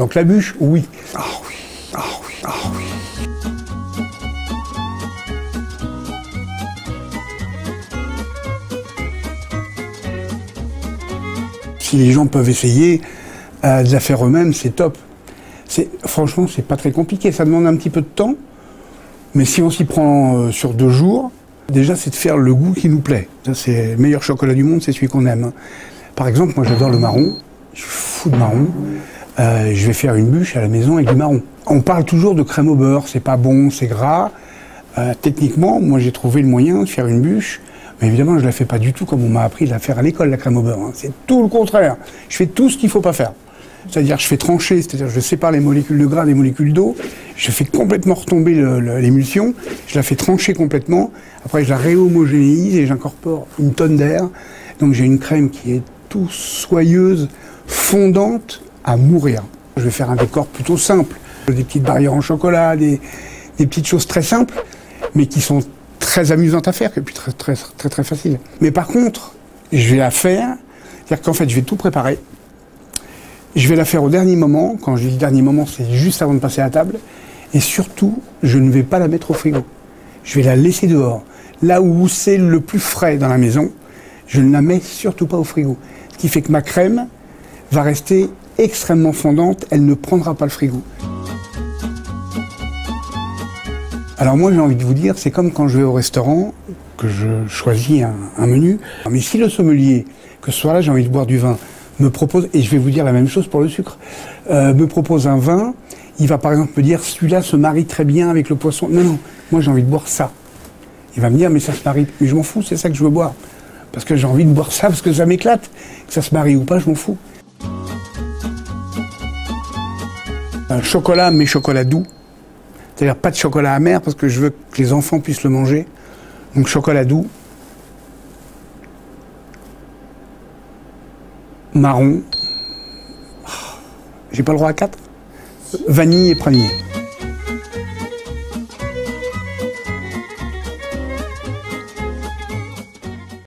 Donc la bûche, oui. Ah oui, ah oui, ah oui. Si les gens peuvent essayer de la faire eux-mêmes, c'est top. Franchement, c'est pas très compliqué. Ça demande un petit peu de temps. Mais si on s'y prend sur 2 jours, déjà, c'est de faire le goût qui nous plaît. Ça, c'est le meilleur chocolat du monde, c'est celui qu'on aime. Par exemple, moi, j'adore le marron. Je suis fou de marron. Je vais faire une bûche à la maison avec du marron. On parle toujours de crème au beurre. C'est pas bon, c'est gras. Techniquement, moi, j'ai trouvé le moyen de faire une bûche. Mais évidemment, je ne la fais pas du tout comme on m'a appris de la faire à l'école, la crème au beurre. C'est tout le contraire. Je fais tout ce qu'il ne faut pas faire. C'est-à-dire, je fais trancher, c'est-à-dire, je sépare les molécules de gras des molécules d'eau. Je fais complètement retomber l'émulsion. Je la fais trancher complètement. Après, je la réhomogénéise et j'incorpore une tonne d'air. Donc, j'ai une crème qui est tout soyeuse, fondante, à mourir. Je vais faire un décor plutôt simple. Des petites barrières en chocolat, des petites choses très simples, mais qui sont très amusantes à faire, et puis très faciles. Mais par contre, je vais la faire, c'est-à-dire qu'en fait, je vais tout préparer. Je vais la faire au dernier moment. Quand je dis dernier moment, c'est juste avant de passer à la table. Et surtout, je ne vais pas la mettre au frigo. Je vais la laisser dehors. Là où c'est le plus frais dans la maison, je ne la mets surtout pas au frigo. Ce qui fait que ma crème va rester extrêmement fondante, elle ne prendra pas le frigo. Alors moi j'ai envie de vous dire, c'est comme quand je vais au restaurant, que je choisis un menu. Mais si le sommelier, que ce soit là j'ai envie de boire du vin, me propose, et je vais vous dire la même chose pour le sucre, me propose un vin, il va par exemple me dire celui-là se marie très bien avec le poisson. Non, non, moi j'ai envie de boire ça. Il va me dire mais ça se marie, mais je m'en fous, c'est ça que je veux boire. Parce que j'ai envie de boire ça, parce que ça m'éclate. Que ça se marie ou pas, je m'en fous. Chocolat, mais chocolat doux. C'est-à-dire pas de chocolat amer, parce que je veux que les enfants puissent le manger. Donc chocolat doux. Marron. J'ai pas le droit à 4. Vanille et praliné.